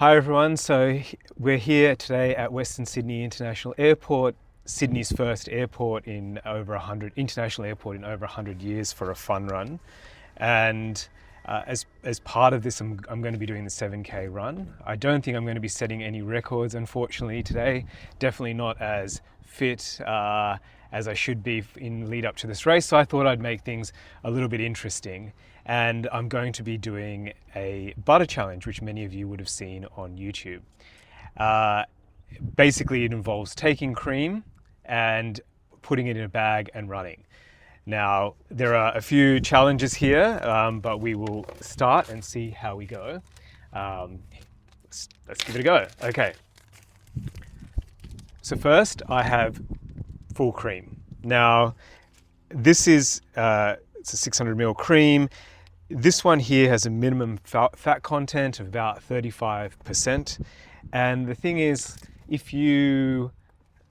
Hi everyone, so we're here today at Western Sydney International Airport, Sydney's first airport in over 100, international airport in over 100 years for a fun run. And as part of this, I'm going to be doing the 7K run. I don't think I'm going to be setting any records, unfortunately, today. Definitely not as fit as I should be in lead up to this race, so I thought I'd make things a little bit interesting. And I'm going to be doing a butter challenge, which many of you would have seen on YouTube. Basically, it involves taking cream and putting it in a bag and running. Now, there are a few challenges here, but we will start and see how we go. Let's give it a go. Okay. So first, I have full cream. Now, this is it's a 600 ml cream. This one here has a minimum fat content of about 35%. And the thing is, if you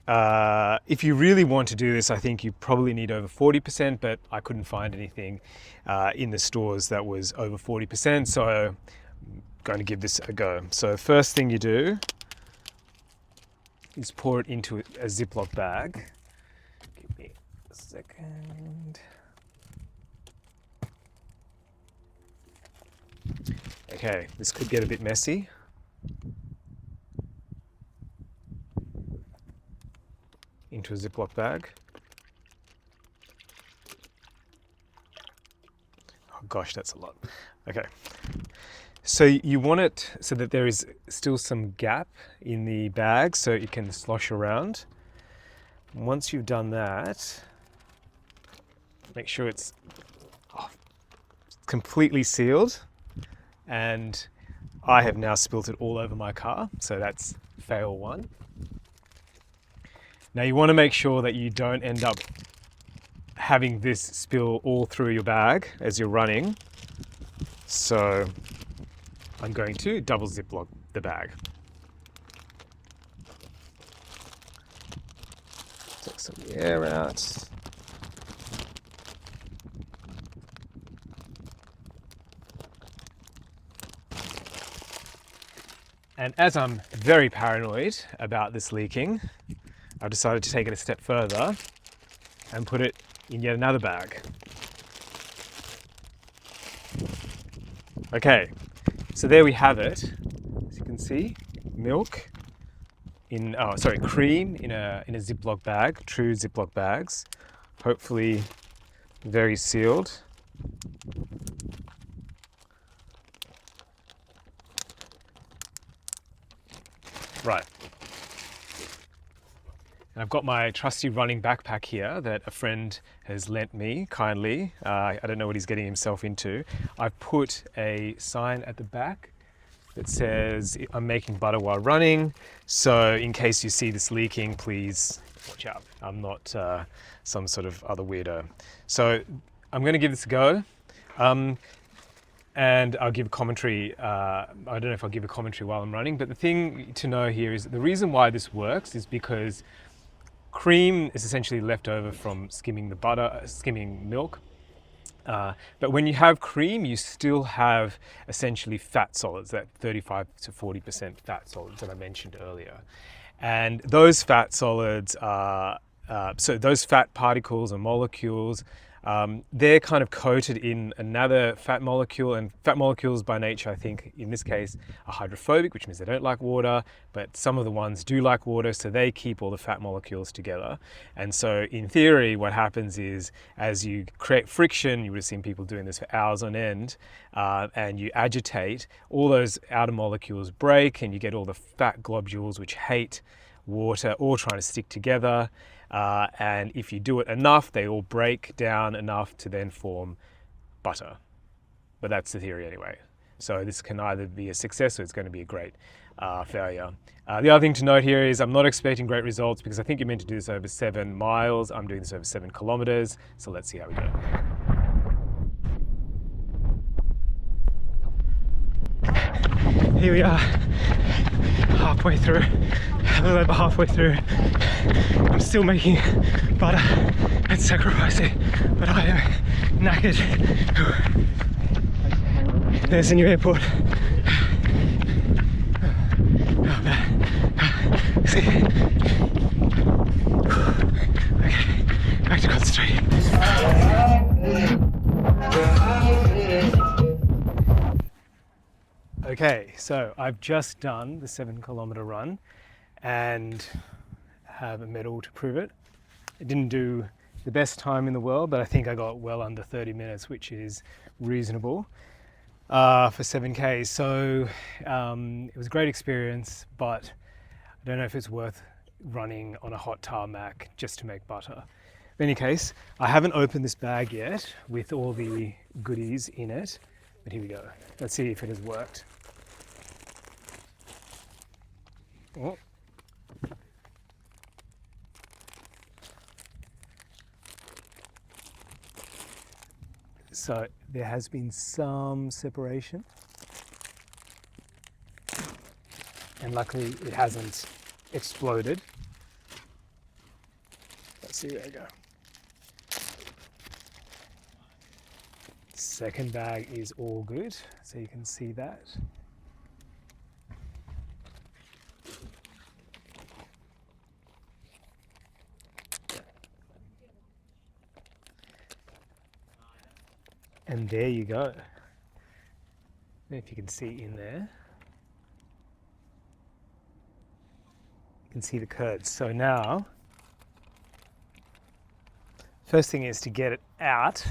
really want to do this, I think you probably need over 40%, but I couldn't find anything in the stores that was over 40%. So I'm going to give this a go. So first thing you do is pour it into a Ziploc bag. Give me a second. Okay, this could get a bit messy. Into a Ziploc bag. Oh gosh, that's a lot. Okay. So you want it so that there is still some gap in the bag so it can slosh around. Once you've done that, make sure it's completely sealed. And I have now spilt it all over my car, so that's fail one. Now you want to make sure that you don't end up having this spill all through your bag as you're running. So I'm going to double Ziploc the bag. Take some of the air out. And as I'm very paranoid about this leaking, I've decided to take it a step further and put it in yet another bag. Okay, so there we have it. As you can see, milk cream in a Ziploc bag, true Ziploc bags, hopefully very sealed. Right. And I've got my trusty running backpack here that a friend has lent me kindly. I don't know what he's getting himself into. I've put a sign at the back that says, I'm making butter while running. So in case you see this leaking, please watch out. I'm not some sort of other weirdo. So I'm going to give this a go. And I'll give a commentary. I don't know if I'll give a commentary while I'm running, but the thing to know here is that the reason why this works is because cream is essentially left over from skimming milk. But when you have cream, you still have essentially fat solids, that 35 to 40% fat solids that I mentioned earlier. And those fat solids are, so those fat particles or molecules, they're kind of coated in another fat molecule, and fat molecules by nature, I think in this case, are hydrophobic, which means they don't like water, but some of the ones do like water, so they keep all the fat molecules together. And so in theory, what happens is as you create friction, you would have seen people doing this for hours on end, and you agitate, all those outer molecules break and you get all the fat globules which hate water all trying to stick together. And if you do it enough, they all break down enough to then form butter. But that's the theory anyway. So this can either be a success or it's going to be a great failure. The other thing to note here is I'm not expecting great results because I think you're meant to do this over 7 miles. I'm doing this over 7 kilometers. So let's see how we go. Here we are, halfway through, a little over halfway through. I'm still making butter and sacrificing, but I am knackered. There's the new airport. See. Okay, back to concentrating. Okay, so I've just done the 7 kilometer run and have a medal to prove it. I didn't do the best time in the world, but I think I got well under 30 minutes, which is reasonable for 7Ks. So it was a great experience, but I don't know if it's worth running on a hot tarmac just to make butter. In any case, I haven't opened this bag yet with all the goodies in it, but here we go. Let's see if it has worked. Oh. So there has been some separation, and luckily it hasn't exploded. Let's see, there we go. Second bag is all good, so you can see that. And there you go. If you can see in there, you can see the curds. So now, first thing is to get it out,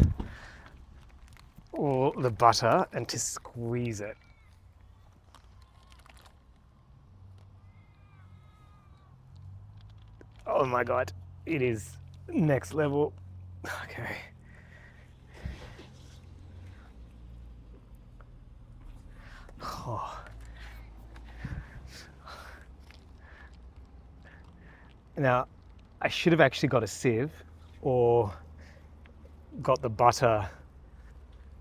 or the butter, and to squeeze it. Oh my God, it is next level. Okay. Oh. Now, I should have actually got a sieve or got the butter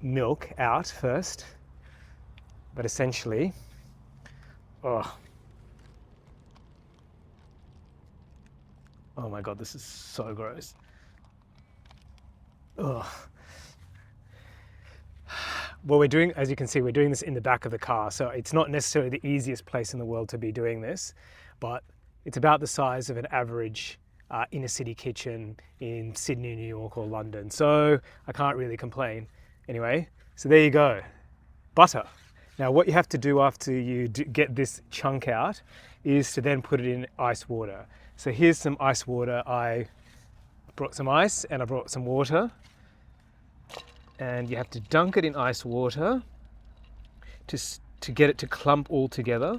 milk out first, but essentially, oh my God, this is so gross. Ugh. Well, we're doing, as you can see, we're doing this in the back of the car, so it's not necessarily the easiest place in the world to be doing this, but it's about the size of an average inner city kitchen in Sydney, New York, or London, so I can't really complain. Anyway, so there you go, butter. Now what you have to do after you get this chunk out is to then put it in ice water. So here's some ice water. I brought some ice and I brought some water. And you have to dunk it in ice water to get it to clump all together.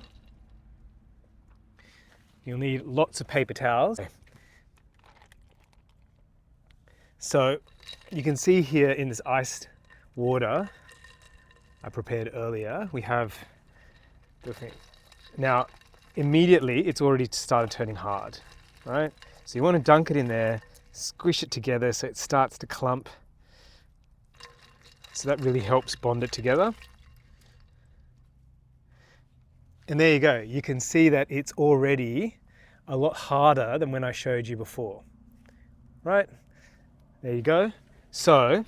You'll need lots of paper towels. So you can see here in this iced water I prepared earlier, we have the thing. Now, immediately it's already started turning hard, right? So you want to dunk it in there, squish it together so it starts to clump. So that really helps bond it together. And there you go. You can see that it's already a lot harder than when I showed you before, right? There you go. So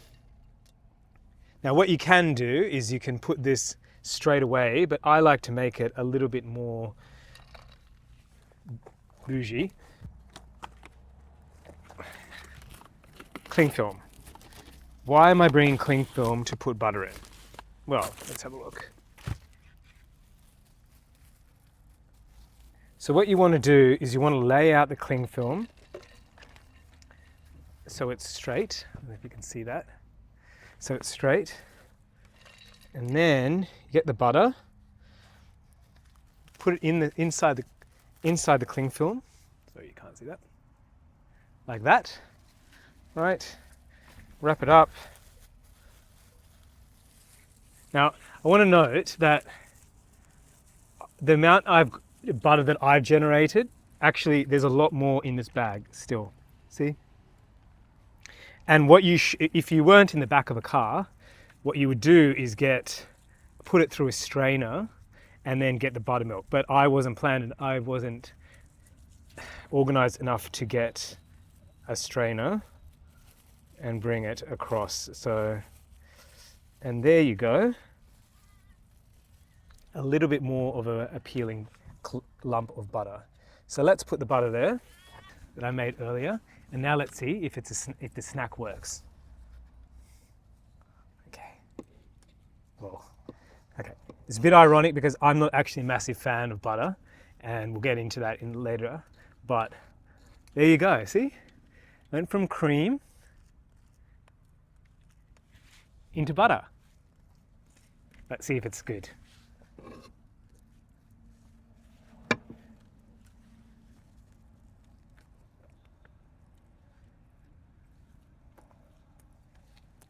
now what you can do is you can put this straight away, but I like to make it a little bit more bougie. Cling film. Why am I bringing cling film to put butter in? Well, let's have a look. So what you want to do is you want to lay out the cling film so it's straight. I don't know if you can see that. So it's straight. And then you get the butter, put it in inside the cling film. So you can't see that. Like that. Right. Wrap it up. Now, I want to note that the amount of butter that I've generated, actually, there's a lot more in this bag still. See? And what you, if you weren't in the back of a car, what you would do is put it through a strainer and then get the buttermilk. But I wasn't organized enough to get a strainer and bring it across. So, and there you go. A little bit more of a appealing lump of butter. So let's put the butter there that I made earlier, and now let's see if if the snack works. Okay. Well, okay. It's a bit ironic because I'm not actually a massive fan of butter, and we'll get into that in later. But there you go. See, went from cream into butter. Let's see if it's good.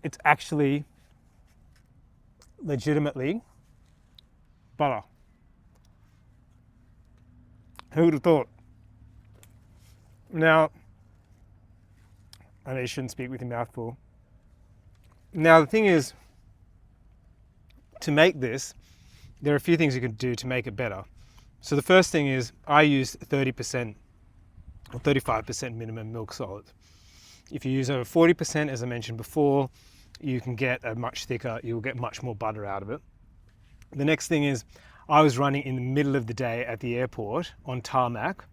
It's actually legitimately butter. Who would have thought? Now, I know you shouldn't speak with your mouth full. Now, the thing is, to make this, there are a few things you can do to make it better. So the first thing is I use 30% or 35% minimum milk solid. If you use over 40%, as I mentioned before, you can get a much thicker, you'll get much more butter out of it. The next thing is I was running in the middle of the day at the airport on tarmac,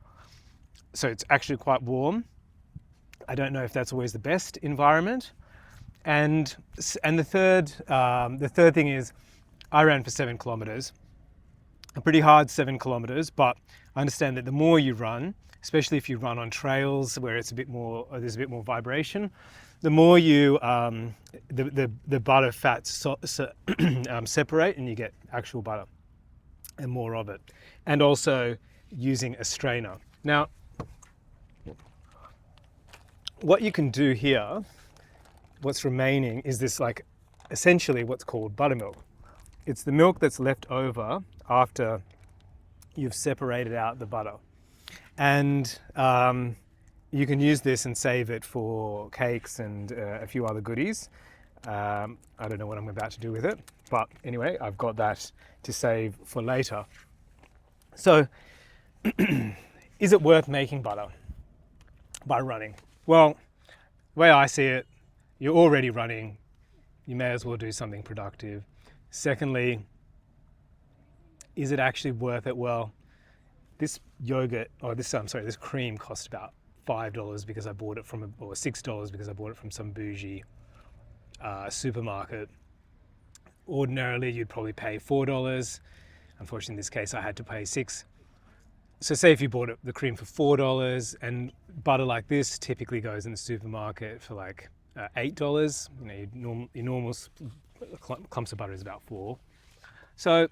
so it's actually quite warm. I don't know if that's always the best environment. And the third thing is I ran for 7 kilometers, a pretty hard 7 kilometers, but I understand that the more you run, especially if you run on trails where it's a bit more, there's a bit more vibration, the more you the butter fats separate, and you get actual butter and more of it. And also using a strainer. Now, what you can do here, what's remaining is this, like, essentially what's called buttermilk. It's the milk that's left over after you've separated out the butter. And you can use this and save it for cakes and a few other goodies. I don't know what I'm about to do with it, but anyway, I've got that to save for later. So, is it worth making butter by running? Well, the way I see it, you're already running, you may as well do something productive. Secondly, is it actually worth it? Well, this yogurt, or this cream cost about $5 because I bought it from, or $6 because I bought it from some bougie supermarket. Ordinarily, you'd probably pay $4. Unfortunately, in this case, I had to pay $6. So say if you bought the cream for $4, and butter like this typically goes in the supermarket for like $8. You know, your normal clumps of butter is about $4. So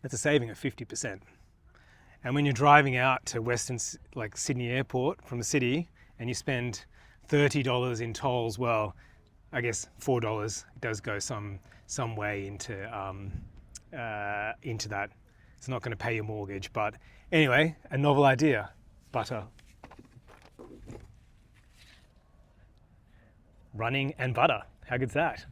it's a saving of 50%. And when you're driving out to Western, like Sydney Airport from the city, and you spend $30 in tolls, well, I guess $4 does go some way into that. It's not going to pay your mortgage, but anyway, a novel idea, butter. Running and butter. How good's that?